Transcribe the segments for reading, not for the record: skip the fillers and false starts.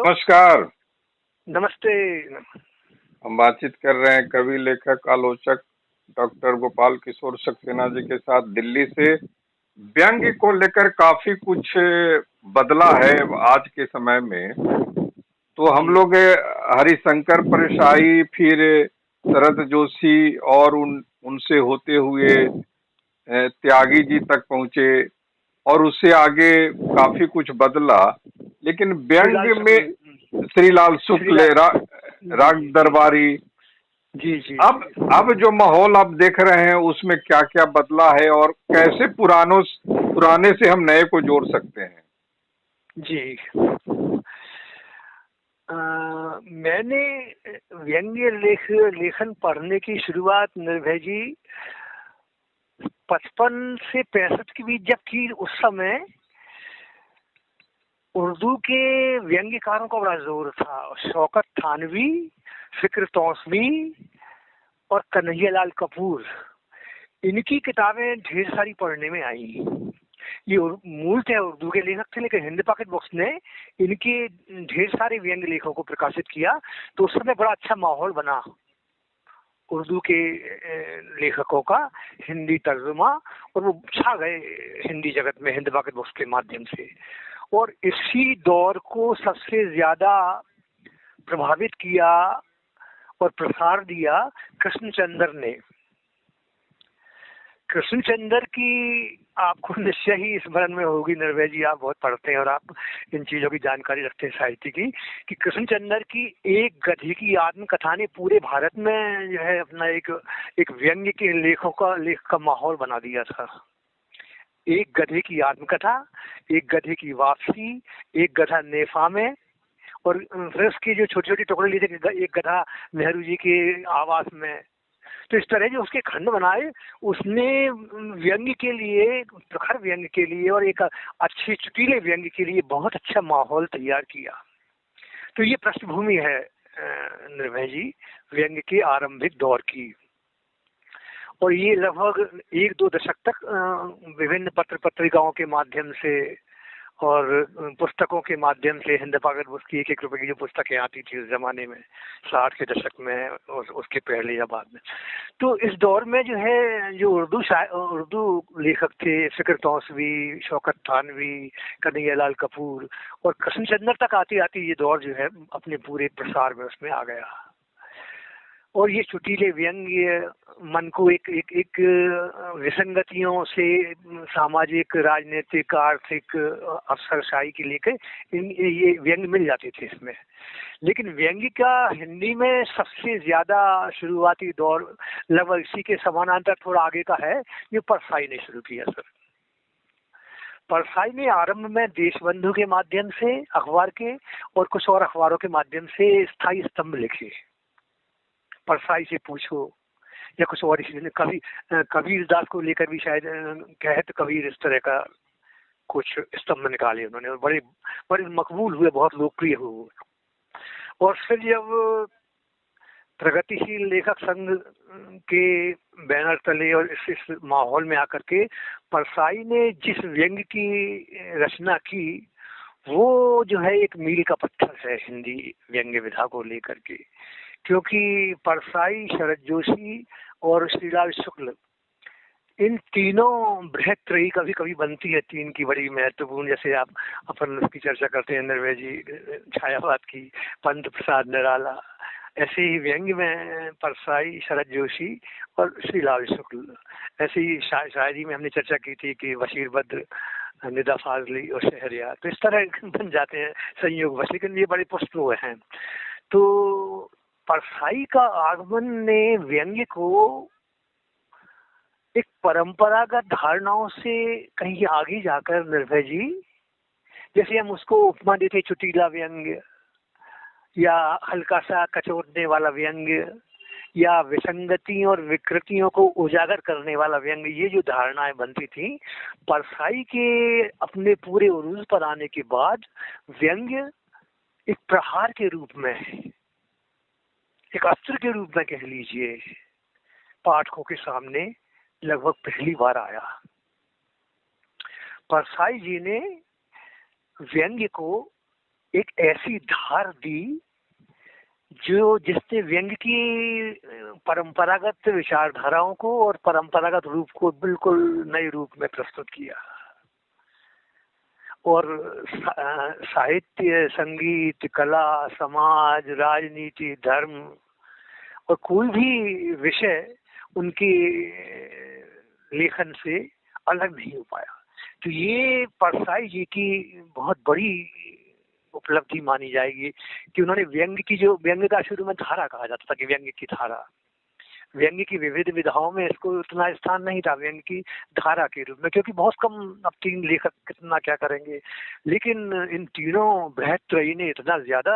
नमस्कार। नमस्ते। हम बातचीत कर रहे हैं कवि, लेखक, आलोचक डॉक्टर गोपाल किशोर सक्सेना जी के साथ दिल्ली से। व्यंग्य को लेकर काफी कुछ बदला है आज के समय में। तो हम जी, लोग हरिशंकर परशाई, फिर शरद जोशी और उनसे होते हुए त्यागी जी तक पहुंचे और उससे आगे काफी कुछ बदला। लेकिन श्रीलाल व्यंग्य में शुक्ल। श्रीलाल शुक्ल, श्रीलाल। जी, राग जी, जी। दरबारी। जी, जी, अब जी। अब जो माहौल आप देख रहे हैं उसमें क्या क्या बदला है और कैसे पुराने से हम नए को जोड़ सकते हैं? जी। मैंने व्यंग्य लेखन पढ़ने की शुरुआत निर्भय जी 55 से 65 के बीच जब की, उस समय उर्दू के व्यंग्यकारों का बड़ा जोर था। शौकत थानवी, फिक्र तौसवी और कन्हैयालाल कपूर, इनकी किताबें ढेर सारी पढ़ने में आई। ये मूलतः उर्दू के लेखक थे, लेकिन हिंद पॉकेट बुक्स ने इनके ढेर सारे व्यंग्य लेखों को प्रकाशित किया। तो उस समय बड़ा अच्छा माहौल बना उर्दू के लेखकों का, हिंदी तर्जुमा, और वो छा गए हिंदी जगत में हिंद पॉकेट बुक्स के माध्यम से। और इसी दौर को सबसे ज्यादा प्रभावित किया और प्रसार दिया कृष्णचंद्र ने। कृष्णचंद्र की आपको निश्चय ही स्मरण में होगी निर्भय जी, आप बहुत पढ़ते हैं और आप इन चीजों की जानकारी रखते हैं साहित्य की, कि कृष्णचंद्र की एक गधे की आत्मकथा ने पूरे भारत में जो है अपना एक व्यंग्य के लेख का माहौल बना दिया था। एक गधे की आत्मकथा, एक गधे की वापसी, एक गधा नेफा में, और फिर उसके जो छोटे छोटे टुकड़े लिए थे, एक गधा नेहरू जी के आवास में। तो इस तरह जो उसके खंड बनाए, उसने व्यंग्य के लिए, प्रखर व्यंग्य के लिए और एक अच्छे चुटीले व्यंग्य के लिए बहुत अच्छा माहौल तैयार किया। तो ये पृष्ठभूमि है निर्भय जी व्यंग्य के आरंभिक दौर की। और ये लगभग 1-2 दशक तक विभिन्न पत्र पत्रिकाओं के माध्यम से और पुस्तकों के माध्यम से, हिंद पॉकेट बुक्स की 1-1 रुपए की जो पुस्तकें आती थी उस जमाने में, 60 के दशक में, उसके पहले या बाद में। तो इस दौर में जो है, जो उर्दू लेखक थे, फिक्र तौसवी, शौकत थानवी, कन्हैयालाल कपूर और कृष्णचंद्र तक आती आती ये दौर जो है अपने पूरे प्रसार में उसमें आ गया। और ये चुटीले व्यंग्य मन को एक एक एक विसंगतियों से, सामाजिक, राजनीतिक, आर्थिक अफसरशाही के लेकर ये व्यंग्य मिल जाते थे इसमें। लेकिन व्यंग्य का हिंदी में सबसे ज्यादा शुरुआती दौर लगभग इसी के समानांतर थोड़ा आगे का है, ये परसाई ने शुरू किया सर। परसाई ने आरंभ में देशबंधु के माध्यम से, अखबार के और कुछ और अखबारों के माध्यम से स्थायी स्तंभ लिखे। परसाई से पूछो या कुछ और, इसी कबीर दास को लेकर भी शायद कहे तो कबीर, इस तरह का कुछ स्तंभ निकाले उन्होंने और बड़े बड़े मकबूल हुए, बहुत लोकप्रिय हुए। और फिर जब प्रगतिशील लेखक संघ के बैनर तले और इस माहौल में आकर के परसाई ने जिस व्यंग्य की रचना की, वो जो है एक मील का पत्थर है हिंदी व्यंग्य विधा को लेकर के। क्योंकि परसाई, शरद जोशी और श्रीलाल शुक्ल, इन तीनों बृहत त्रयी कभी कभी बनती है, तीन की बड़ी महत्वपूर्ण, जैसे आप अपन उसकी चर्चा करते हैं निर्भय जी, छायावाद की, पंत प्रसाद निराला, ऐसे ही व्यंग्य में परसाई, शरद जोशी और श्रीलाल शुक्ल। ऐसे ही शायरी में हमने चर्चा की थी कि बशीर बद्र, निदा फाजली और शहरियार। तो इस तरह बन जाते हैं संयोग बस, लेकिन ये बड़े पुष्ट हुए हैं। तो परसाई का आगमन ने व्यंग्य को एक परंपरागत धारणाओं से कहीं आगे जाकर निर्भय जी, जैसे हम उसको उपमा देते चुटीला व्यंग्य या हल्का सा कचोटने वाला व्यंग्य या विसंगति और विकृतियों को उजागर करने वाला व्यंग्य, ये जो धारणाएं बनती थी, परसाई के अपने पूरे उरूज पर आने के बाद व्यंग्य एक प्रहार के रूप में, एक अस्त्र के रूप में कह लीजिए, पाठकों के सामने लगभग पहली बार आया। परसाई जी ने व्यंग्य को एक ऐसी धार दी जो जिसने व्यंग की परंपरागत विचारधाराओं को और परंपरागत रूप को बिल्कुल नए रूप में प्रस्तुत किया। और साहित्य, संगीत, कला, समाज, राजनीति, धर्म और कोई भी विषय उनके लेखन से अलग नहीं हो पाया। तो ये परसाई जी की बहुत बड़ी उपलब्धि मानी जाएगी कि उन्होंने व्यंग की, जो व्यंग का शुरू में धारा कहा जाता था कि व्यंग की धारा, व्यंग की विविध विधाओं में इसको उतना स्थान नहीं था व्यंग की धारा के रूप में, क्योंकि बहुत कम, अब 3 लेखक कितना क्या करेंगे। लेकिन इन तीनों बृहत त्रयी ने इतना ज्यादा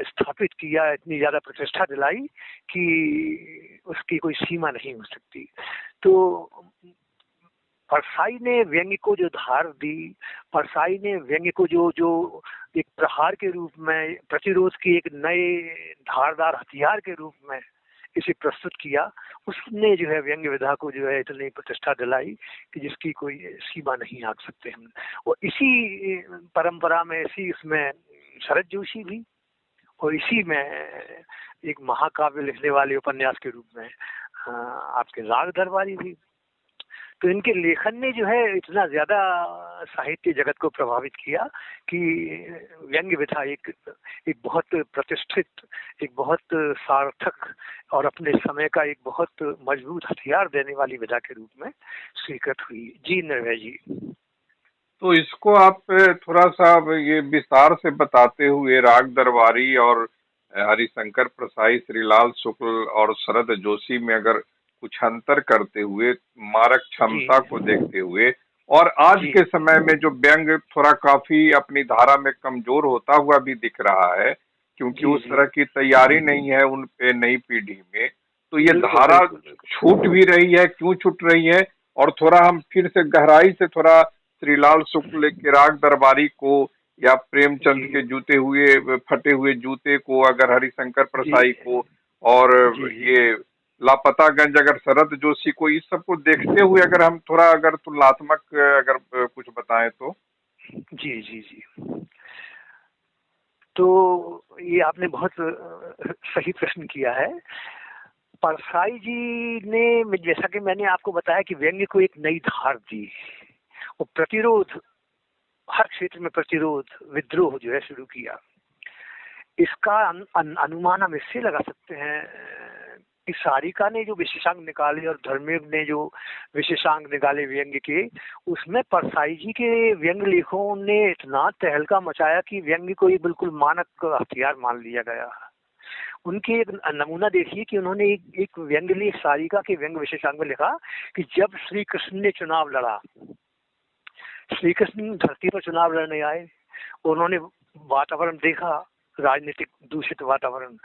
स्थापित किया, इतनी ज्यादा प्रतिष्ठा दिलाई कि उसकी कोई सीमा नहीं हो सकती। तो परसाई ने व्यंग को जो धार दी, परसाई ने व्यंग को जो एक प्रहार के रूप में, प्रतिरोध की एक नए धारदार हथियार के रूप में इसे प्रस्तुत किया, उसने जो है व्यंग विधा को जो है इतनी प्रतिष्ठा दिलाई कि जिसकी कोई सीमा नहीं आंक सकते हम। और इसी परंपरा में, इसी उसमें शरद जोशी भी, और इसी में एक महाकाव्य लिखने वाले उपन्यास के रूप में आपके राग दरबारी भी। तो इनके लेखन ने जो है इतना ज्यादा साहित्य जगत को प्रभावित किया कि व्यंग विधा एक बहुत प्रतिष्ठित, एक बहुत सार्थक और अपने समय का एक बहुत मजबूत हथियार देने वाली विधा के रूप में स्वीकृत हुई। जी निर्भय जी। तो इसको आप थोड़ा सा ये विस्तार से बताते हुए राग दरबारी और हरिशंकर प्रसाई, श्रीलाल शुक्ल और शरद जोशी में अगर कुछ अंतर करते हुए, मारक क्षमता को देखते हुए, और आज के समय में जो व्यंग थोड़ा काफी अपनी धारा में कमजोर होता हुआ भी दिख रहा है, क्योंकि उस तरह की तैयारी नहीं है उन पे नई पीढ़ी में, तो ये धारा छूट भी रही है, क्यों छूट रही है? और थोड़ा हम फिर से गहराई से थोड़ा श्रीलाल शुक्ल के राग दरबारी को या प्रेमचंद के जूते हुए फटे हुए जूते को, अगर हरिशंकर प्रसाई को, और ये लापतागंज अगर शरद जोशी को, इस सब को देखते हुए अगर हम थोड़ा अगर तुलनात्मक अगर कुछ बताएं तो। जी जी जी। तो ये आपने बहुत सही प्रश्न किया है। परसाई जी ने, जैसा कि मैंने आपको बताया कि व्यंग को एक नई धार दी और प्रतिरोध, हर क्षेत्र में प्रतिरोध, विद्रोह जो है शुरू किया। इसका अनुमान हम इससे लगा सकते हैं कि सारिका ने जो विशेषांक निकाले और धर्मयुग ने जो विशेषांक निकाले व्यंग के, उसमें परसाई जी के व्यंग लेखों ने इतना तहलका मचाया कि व्यंग को ये बिल्कुल मानक हथियार मान लिया गया। उनके एक नमूना देखिए कि उन्होंने एक व्यंग लेख सारिका के व्यंग विशेषांक में लिखा कि जब श्री कृष्ण ने चुनाव लड़ा, श्री कृष्ण धरती पर चुनाव लड़ने आए, उन्होंने वातावरण देखा, राजनीतिक दूषित वातावरण,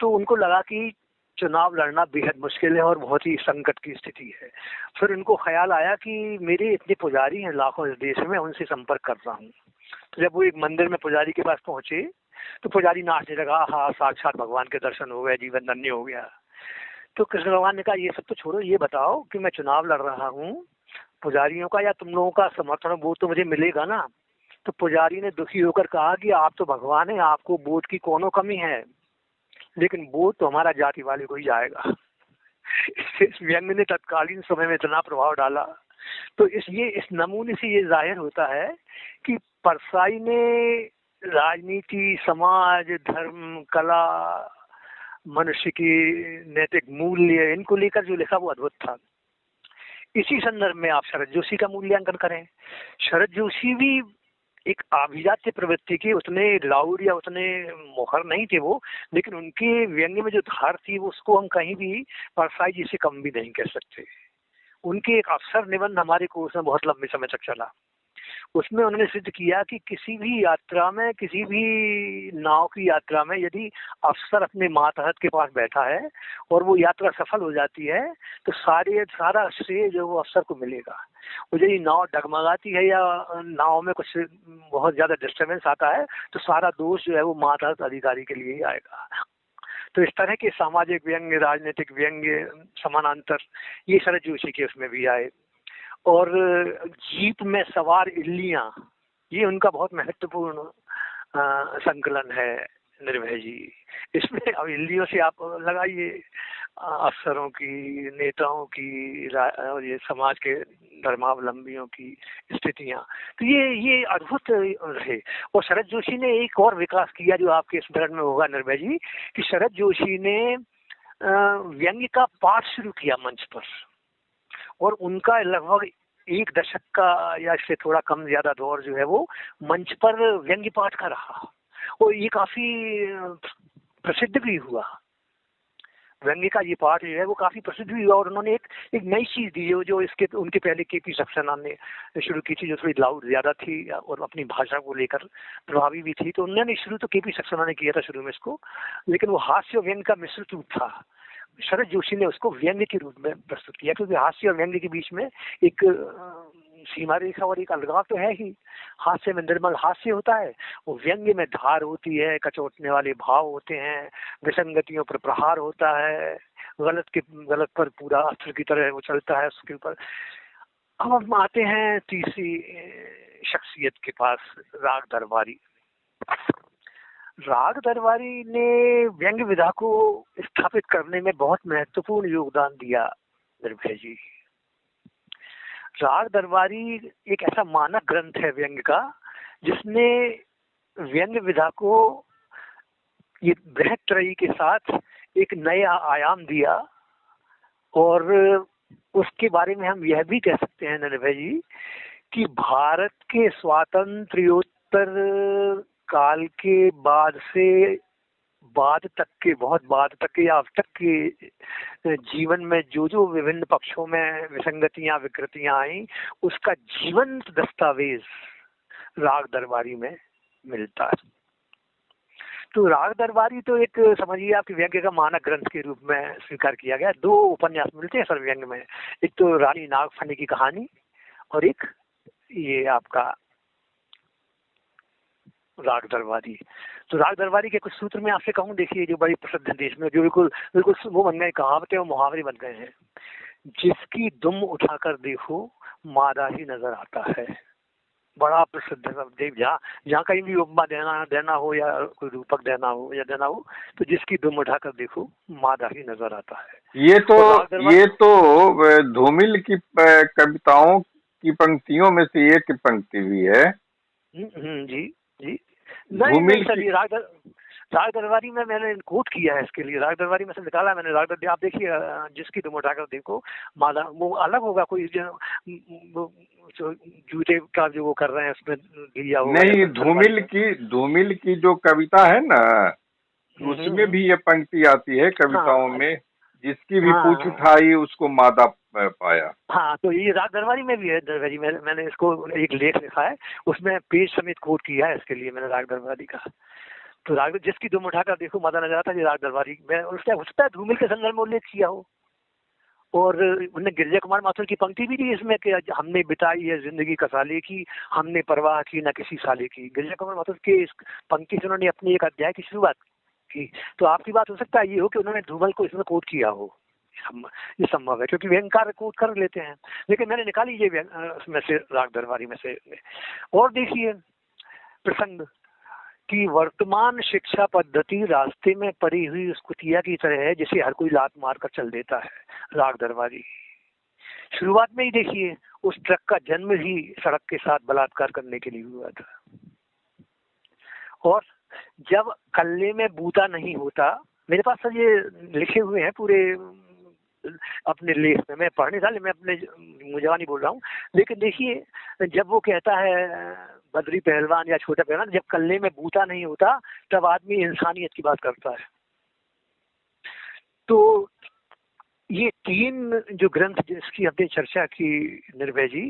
तो उनको लगा कि चुनाव लड़ना बेहद मुश्किल है और बहुत ही संकट की स्थिति है। फिर उनको ख्याल आया कि मेरे इतने पुजारी हैं लाखों इस देश में, उनसे संपर्क कर रहा हूँ। तो जब वो एक मंदिर में पुजारी के पास पहुंचे तो पुजारी नाचने लगा, हाँ साक्षात भगवान के दर्शन हो गए, जीवन धन्य हो गया। तो कृष्ण भगवान ने कहा ये सब तो छोड़ो, ये बताओ कि मैं चुनाव लड़ रहा हूँ, पुजारियों का या तुम लोगों का समर्थन वो तो मुझे मिलेगा ना। तो पुजारी ने दुखी होकर कहा कि आप तो भगवान हैं, आपको वोट की कोनो कमी है, लेकिन वोट तो हमारा जाति वाले को ही जाएगा। इस व्यंग ने तत्कालीन समय में इतना प्रभाव डाला। तो इस नमूने से ये जाहिर होता है कि परसाई ने राजनीति, समाज, धर्म, कला, मनुष्य की नैतिक मूल्य, इनको लेकर जो लिखा वो अद्भुत था। इसी संदर्भ में आप शरद जोशी का मूल्यांकन करें। शरद जोशी भी एक अभिजात्य प्रवृत्ति के उतने लाउड या उतने मुखर नहीं थे वो, लेकिन उनके व्यंग में जो धार थी वो उसको हम कहीं भी परसाई जी से कम भी नहीं कह सकते। उनके एक अफसर निबंध हमारे कोर्स में बहुत लंबे समय तक चला, उसमें उन्होंने सिद्ध किया कि किसी भी यात्रा में, किसी भी नाव की यात्रा में यदि अफसर अपने मातहत के पास बैठा है और वो यात्रा सफल हो जाती है तो सारा श्रेय जो वो अफसर को मिलेगा। और यदि नाव डगमगाती है या नाव में कुछ बहुत ज्यादा डिस्टर्बेंस आता है तो सारा दोष जो है वो मातहत अधिकारी के लिए ही आएगा। तो इस तरह के सामाजिक व्यंग, राजनीतिक व्यंग समानांतर ये शरद जोशी के उसमें भी आए। और जीप में सवार इल्लियां, ये उनका बहुत महत्वपूर्ण संकलन है निर्भय जी। इसमें अब हिंदियों से आप लगाइए अफसरों की, नेताओं की, और ये समाज के धर्मावलंबियों की स्थितियां, तो ये अद्भुत रहे। और शरद जोशी ने एक और विकास किया जो आपके स्मरण में होगा निर्भय जी, कि शरद जोशी ने व्यंग्य का पाठ शुरू किया मंच पर, और उनका लगभग एक दशक का या इससे थोड़ा कम ज्यादा दौर जो है वो मंच पर व्यंग्य पाठ का रहा, और ये काफी प्रसिद्ध भी हुआ। व्यंग्य का ये पाठ जो है वो काफी प्रसिद्ध भी हुआ, और उन्होंने एक नई चीज दी जो इसके उनके पहले केपी सक्सेना ने शुरू की थी, जो थोड़ी लाउड ज्यादा थी और अपनी भाषा को लेकर प्रभावी भी थी। तो उन्होंने शुरू तो केपी सक्सेना ने किया था शुरू में इसको, लेकिन वो हास्य और व्यंग्य का मिश्रित रूप था। शरद जोशी ने उसको व्यंग्य के रूप में प्रस्तुत किया, क्योंकि हास्य और व्यंग्य के बीच में एक सीमा रेखा और एक अलगाव तो है ही। हास्य में निर्मल हास्य होता है, वो व्यंग्य में धार होती है, कचोटने वाले भाव होते हैं, विसंगतियों पर प्रहार होता है, गलत पर पूरा अस्त्र की तरह वो चलता है उसके ऊपर। अब हम आते हैं तीसरी शख्सियत के पास, राग दरबारी। राग दरबारी ने व्यंग्य विधा को स्थापित करने में बहुत महत्वपूर्ण योगदान दिया निर्भय जी। राग दरबारी एक ऐसा मानक ग्रंथ है व्यंग्य का, जिसने व्यंग्य विधा को ये बृहत्त्रयी के साथ एक नया आयाम दिया। और उसके बारे में हम यह भी कह सकते हैं निर्भय जी कि भारत के स्वातंत्र्योत्तर काल के बाद से बहुत बाद तक के या अब तक के जीवन में जो विभिन्न पक्षों में विसंगतियां विकृतियां आई, उसका जीवंत दस्तावेज राग दरबारी में मिलता है। तो राग दरबारी तो एक समझिए आपके व्यंग्य का मानक ग्रंथ के रूप में स्वीकार किया गया। दो उपन्यास मिलते हैं सर व्यंग्य में, एक तो रानी नागफनी की कहानी और एक ये आपका राग दरबारी। तो राग दरबारी के कुछ सूत्र में आपसे कहूँ, देखिए जो बड़ी प्रसिद्ध देश में जो बिल्कुल बिल्कुल वो बन गए, कहावतें और मुहावरे बन गए हैं। जिसकी दुम उठाकर देखो मादा ही नजर आता है, बड़ा प्रसिद्ध है। जहाँ कहीं भी उपमा देना हो या कोई रूपक देना हो तो जिसकी दुम उठाकर देखो मादा ही नजर आता है। ये तो धूमिल की कविताओं की पंक्तियों में से एक पंक्ति भी है। जी जी। नहीं सर, ये राग दरबारी में मैंने कोट किया है इसके लिए, राग दरबारी में से निकाला मैंने। राग दरबारी आप देखिए, जिसकी तुम उठाकर देखो माला, वो अलग होगा, कोई जो जूते का जो वो कर रहे हैं उसमें दिया होगा। नहीं, धूमिल की जो कविता है ना, उसमें भी ये पंक्ति आती है कविताओं में, जिसकी भी पूछ उठाई उसको मादा पाया। हाँ, तो ये राग दरबारी में भी है दरबारी में, मैंने इसको एक लेख लिखा है, उसमें पेज समेत कोट किया है इसके लिए मैंने राग दरबारी का। तो राग जिसकी दुम उठाकर देखो मादा नजर आता है, ये राग दरबारी में उसका हो सकता है धूमिल के संदर्भ में उल्लेख किया हो। और उन्होंने गिरजा कुमार माथुर की पंक्ति भी दी इसमें कि हमने बिताई है जिंदगी कसाले की, हमने परवाह की न किसी साले की। गिरजा कुमार माथुर के इस पंक्ति से उन्होंने अपने एक अध्याय की शुरुआत की। तो आपकी बात हो सकता है ये हो कि उन्होंने धूमल को इसमें कोट किया हो, ये संभव है, क्योंकि व्यंग्यकार कोट कर लेते हैं। लेकिन मैंने निकाली ये उसमें से राग दरबारी में से। और देखिए प्रसंग कि वर्तमान शिक्षा पद्धति रास्ते में पड़ी हुई उस कुतिया की तरह है जिसे हर कोई लात मार कर चल देता है। राग दरबारी शुरुआत में ही देखिए उस ट्रक का जन्म ही सड़क के साथ बलात्कार करने के लिए हुआ था। और जब कल्ले में बूता नहीं होता, मेरे पास सब ये लिखे हुए हैं पूरे अपने लेख में, मैं पढ़ने वाले मैं अपने मुजवानी बोल रहा हूँ। लेकिन देखिए जब वो कहता है बद्री पहलवान या छोटा पहलवान, जब कल्ले में बूता नहीं होता तब आदमी इंसानियत की बात करता है। तो ये तीन जो ग्रंथ जिसकी हमने चर्चा की निर्भय जी,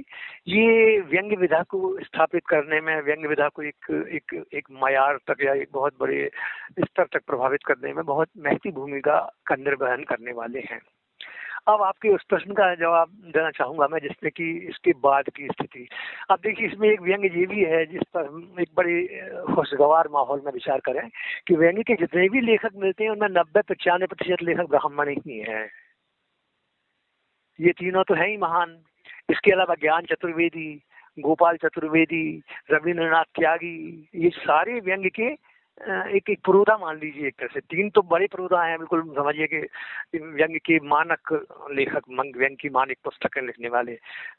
ये व्यंग्य विधा को स्थापित करने में, व्यंग्य विधा को एक मयार तक या एक बहुत बड़े स्तर तक प्रभावित करने में बहुत महती भूमिका का निर्वहन करने वाले हैं। अब आपके उस प्रश्न का जवाब देना चाहूंगा मैं, जिसमें कि इसके बाद की स्थिति। अब देखिए इसमें एक व्यंग्य ये भी है जिस पर हम एक बड़े खुशगवार माहौल में विचार करें कि व्यंग्य के जितने भी लेखक मिलते हैं उनमें 90-95% लेखक ब्राह्मण ही हैं। ये तीनों तो हैं ही महान। इसके अलावा ज्ञान चतुर्वेदी, गोपाल चतुर्वेदी, रविंद्रनाथ त्यागी, ये सारे व्यंग्य के एक एक पुरोधा मान लीजिए। एक तरह से 3 तो बड़े पुरोधा हैं, बिल्कुल समझिए कि व्यंग्य के मानक लेखक, व्यंग्य की मानक पुस्तकें लिखने वाले।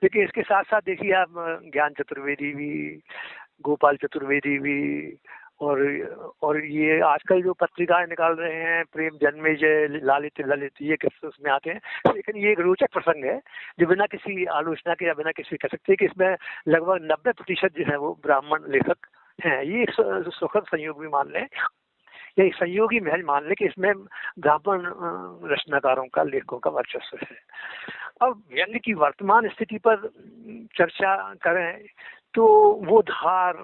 लेकिन इसके साथ साथ देखिए आप ज्ञान चतुर्वेदी भी, गोपाल चतुर्वेदी भी, और ये आजकल जो पत्रिकाएं निकाल रहे हैं, प्रेम जन्मेजय, लालित ललित, ये किस उसमें आते हैं। लेकिन ये एक रोचक प्रसंग है जो बिना किसी आलोचना के या बिना किसी कह सकते हैं कि इसमें लगभग 90% जो है वो ब्राह्मण लेखक हैं। ये एक सुखद संयोग भी मान लें, या एक संयोगी महज मान लें कि इसमें ब्राह्मण रचनाकारों का, लेखकों का वर्चस्व है। अब व्यंग्य की वर्तमान स्थिति पर चर्चा करें तो वो धार,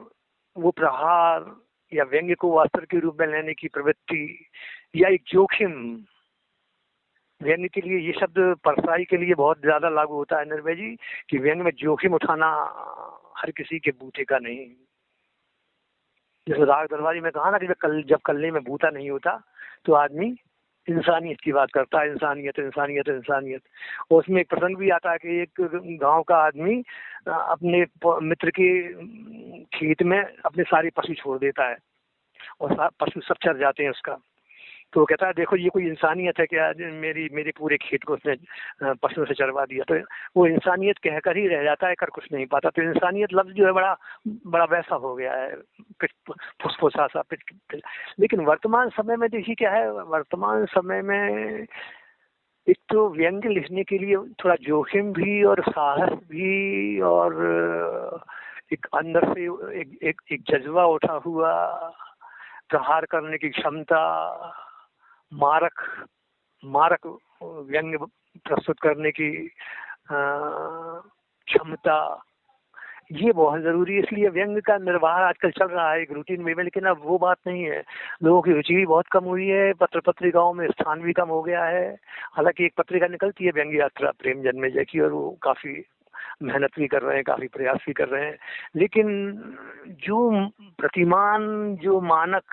वो प्रहार, या व्यंग्य को अस्त्र के रूप में लेने की प्रवृत्ति, या एक जोखिम, व्यंग्य के लिए ये शब्द परसाई के लिए बहुत ज्यादा लागू होता है निर्भय जी, कि व्यंग्य में जोखिम उठाना हर किसी के बूते का नहीं। जैसे राग दरबारी में कहा ना कि जब कल्ले में बूता नहीं होता तो आदमी इंसानियत की बात करता है, इंसानियत इंसानियत इंसानियत। और उसमें एक प्रसंग भी आता है कि एक गांव का आदमी अपने मित्र के खेत में अपने सारे पशु छोड़ देता है और पशु सब चर जाते हैं उसका। तो वो कहता है देखो ये कोई इंसानियत है क्या, मेरे पूरे खेत को उसने पशुओं से चरवा दिया। तो वो इंसानियत कहकर ही रह जाता है, कर कुछ नहीं पाता। तो इंसानियत लफ्ज जो है बड़ा बड़ा वैसा हो गया है, फुसफुसा सा पिट। लेकिन वर्तमान समय में देखिए क्या है, वर्तमान समय में एक तो व्यंग्य लिखने के लिए थोड़ा जोखिम भी और साहस भी, और एक अंदर से एक जज्बा उठा हुआ, प्रहार करने की क्षमता, मारक व्यंग्य प्रस्तुत करने की क्षमता, ये बहुत जरूरी है। इसलिए व्यंग्य का निर्वाह आजकल चल रहा है एक रूटीन में, लेकिन अब वो बात नहीं है। लोगों की रुचि भी बहुत कम हुई है, पत्र पत्रिकाओं में स्थान भी कम हो गया है। हालांकि एक पत्रिका निकलती है व्यंग्य यात्रा प्रेम जन्मेजय की, और वो काफी मेहनत भी कर रहे हैं, काफी प्रयास भी कर रहे हैं। लेकिन जो प्रतिमान, जो मानक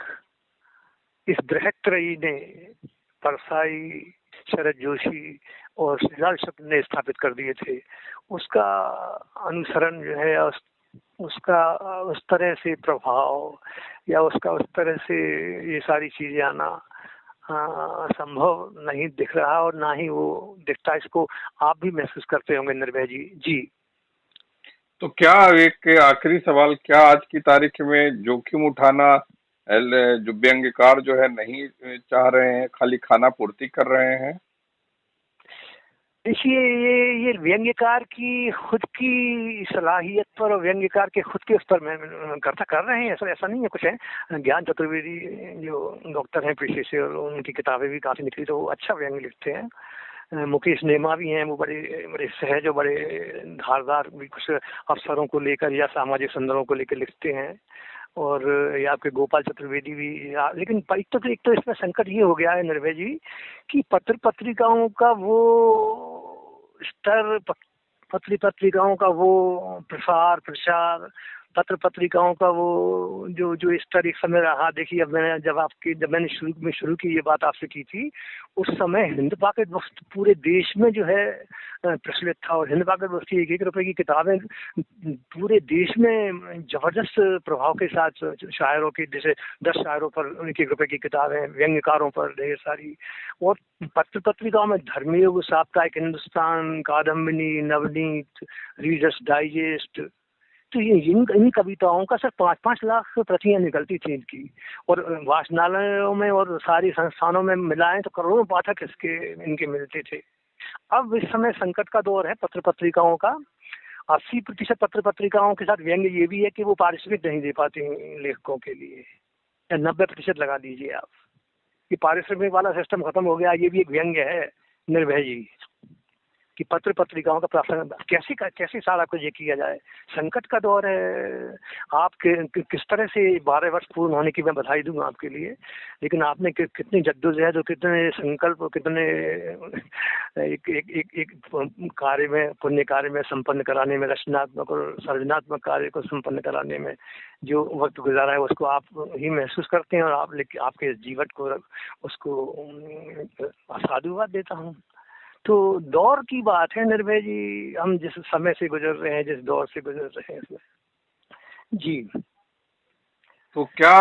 इस बृहत्त्रयी ने, परसाई, शरद जोशी और श्रीलाल शुक्ल ने स्थापित कर दिए थे, उसका अनुसरण जो है, उसका उस तरह से प्रभाव, या उसका उस तरह से ये सारी चीजें आना संभव नहीं दिख रहा, और ना ही वो दिखता। इसको आप भी महसूस करते होंगे निर्भय जी। जी तो क्या, एक आखिरी सवाल, क्या आज की तारीख में जोखिम उठाना जो व्यंग्यकार जो है नहीं चाह रहे हैं, खाली खाना पूर्ति कर रहे हैं? देखिए ये व्यंग्यकार की खुद की सलाहियत पर और व्यंग्यकार के खुद के उस पर में कर रहे हैं, ऐसा नहीं है कुछ है। ज्ञान चतुर्वेदी जो डॉक्टर हैं पेशे से, और उनकी किताबें भी काफी निकली, तो वो अच्छा व्यंग्य लिखते हैं। मुकेश नेमा भी हैं, वो बड़े बड़े सहज और बड़े धारदार भी कुछ अवसरों को लेकर या सामाजिक संदर्भों को लेकर लिखते हैं। और ये आपके गोपाल चतुर्वेदी भी। लेकिन एक तो इसमें संकट ये हो गया है निर्भय जी कि पत्र पत्रिकाओं का वो स्तर, पत्रिकाओं का वो प्रसार, पत्र पत्रिकाओं का वो जो जो स्तर एक समय रहा। देखिए अब जब मैंने शुरू की ये बात आपसे की थी, उस समय हिंद पाकिट वस्तु पूरे देश में जो है प्रचलित था, और हिंद पाकिट वस्तु 1-1 रुपए की किताबें पूरे देश में जबरदस्त प्रभाव के साथ शायरों की, जैसे 10 शायरों पर 1-1 रुपए की किताबें, व्यंग्यकारों पर ढेर सारी। और पत्र पत्रिकाओं में धर्मयुग, साप्ताहिक हिंदुस्तान, कादम्बिनी, नवनीत, रीडर्स डाइजेस्ट, तो ये इन कविताओं का सिर्फ 5-5 लाख प्रतियां निकलती थी इनकी, और वाचनालयों में और सारी संस्थानों में मिलाएं तो करोड़ों पाठक इनके मिलते थे। अब इस समय संकट का दौर है पत्र पत्रिकाओं का। 80% पत्र पत्रिकाओं के साथ व्यंग्य ये भी है कि वो पारिश्रमिक नहीं दे पाती लेखकों के लिए, या 90% लगा दीजिए आप। ये पारिश्रमिक वाला सिस्टम खत्म हो गया, ये भी एक व्यंग्य है निर्भय जी, कि पत्र पत्रिकाओं का प्रावधान कैसे सारा कुछ ये किया जाए। संकट का दौर है। आप किस तरह से 12 वर्ष पूर्ण होने की मैं बधाई दूंगा आपके लिए, लेकिन आपने कितनी जद्दोजहद और कितने संकल्प और कितने एक कार्य में, पुण्य कार्य में संपन्न कराने में, रचनात्मक और सृजनात्मक कार्य को संपन्न कराने में जो वक्त गुजारा है, उसको आप ही महसूस करते हैं, और आपके जीवन को उसको साधुवाद देता हूँ। तो दौर की बात है निर्भय जी, हम जिस समय से गुजर रहे हैं, जिस दौर से गुजर रहे हैं इसमें। जी। तो क्या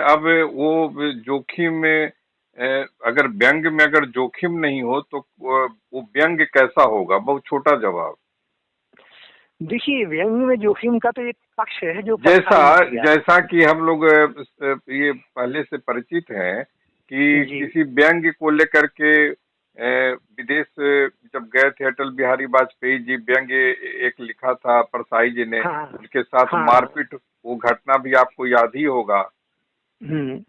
अब वो जोखिम में अगर व्यंग्य में अगर जोखिम नहीं हो तो वो व्यंग्य कैसा होगा? बहुत छोटा जवाब। देखिए, व्यंग्य में जोखिम का तो एक पक्ष है जो जैसा परछाई मत गया। जैसा कि हम लोग ये पहले से परिचित हैं कि जी। किसी व्यंग्य को लेकर के विदेश जब गए थे अटल बिहारी वाजपेयी जी, व्यंग्य एक लिखा था परसाई जी ने, हाँ उनके साथ हाँ। मारपीट, वो घटना भी आपको याद ही होगा। हम्म।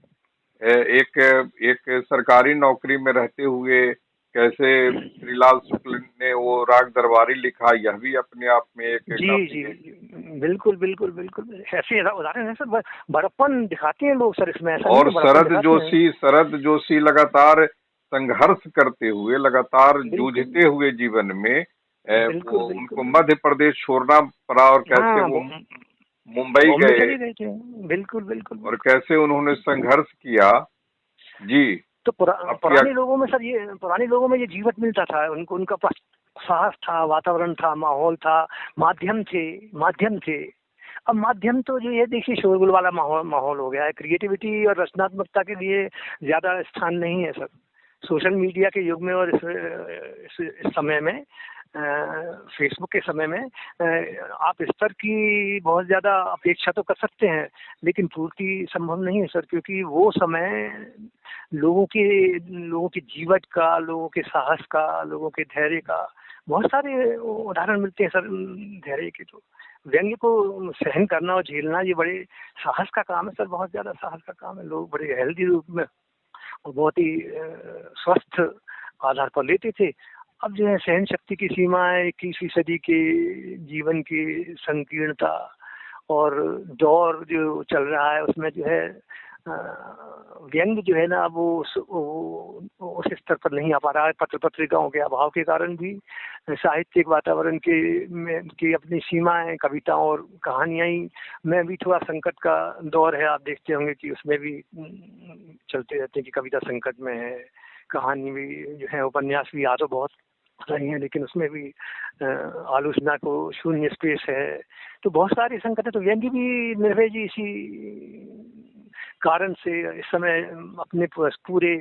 एक एक सरकारी नौकरी में रहते हुए कैसे श्रीलाल शुक्ल ने वो राग दरबारी लिखा, यह भी अपने आप में एक जी जी काफी। जी, बिल्कुल बिल्कुल बिल्कुल, ऐसे उदाहरण है सर, बड़प्पन दिखाते हैं लोग सर इसमें, ऐसा नहीं और है, बड़प्पन दिखाते हैं। शरद जोशी लगातार संघर्ष करते हुए, लगातार बिल्कुल जूझते हुए जीवन में बिल्कुल वो बिल्कुल। उनको मध्य प्रदेश छोड़ना पड़ा और कैसे हाँ, वो मुंबई बॉम्बे गए चले गए थे। बिल्कुल बिल्कुल और बिल्कुल। कैसे उन्होंने संघर्ष किया। जी। तो आपकी पुराने लोगों में सर, ये पुराने लोगों में ये जीवत मिलता था उनको, उनका साहस था, वातावरण था, माहौल था, माध्यम थे। अब माध्यम तो जो ये देखिए शोरगुल वाला माहौल हो गया है, क्रिएटिविटी और रचनात्मकता के लिए ज्यादा स्थान नहीं है सर सोशल मीडिया के युग में। और इस समय में, फेसबुक के समय में, आप स्तर की बहुत ज्यादा अपेक्षा तो कर सकते हैं, लेकिन पूर्ति संभव नहीं है सर, क्योंकि वो समय लोगों के जीवट का, लोगों के साहस का, लोगों के धैर्य का बहुत सारे उदाहरण मिलते हैं सर। धैर्य के तो व्यंग्य को सहन करना और झेलना ये बड़े साहस का काम है सर, बहुत ज्यादा साहस का काम है। लोग बड़े हेल्दी रूप में और बहुत ही स्वस्थ आधार पर लेते थे। अब जो है सहन शक्ति की सीमाएं, 21वीं सदी के जीवन की संकीर्णता और दौर जो चल रहा है उसमें जो है व्यंग्य जो है ना वो उस स्तर पर नहीं आ पा रहा है। पत्र पत्रिकाओं के अभाव के कारण भी, साहित्यिक वातावरण की अपनी सीमाएं, कविताओं और कहानियां ही में भी थोड़ा संकट का दौर है। आप देखते होंगे कि उसमें भी चलते रहते हैं कि कविता संकट में है, कहानी भी जो है, उपन्यास भी आ तो बहुत रही है, लेकिन उसमें भी आलोचना को शून्य स्पेस है। तो बहुत सारे संकट है। तो व्यंग्य भी निर्भय जी इसी कारण से इस समय अपने पूरे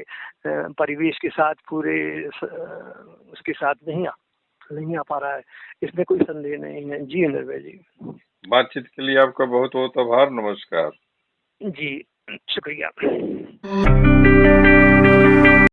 परिवेश के साथ, पूरे उसके साथ नहीं आ पा रहा है, इसमें कोई संदेह नहीं है। जी निर्भय जी। बातचीत के लिए आपका बहुत बहुत आभार। नमस्कार। जी शुक्रिया।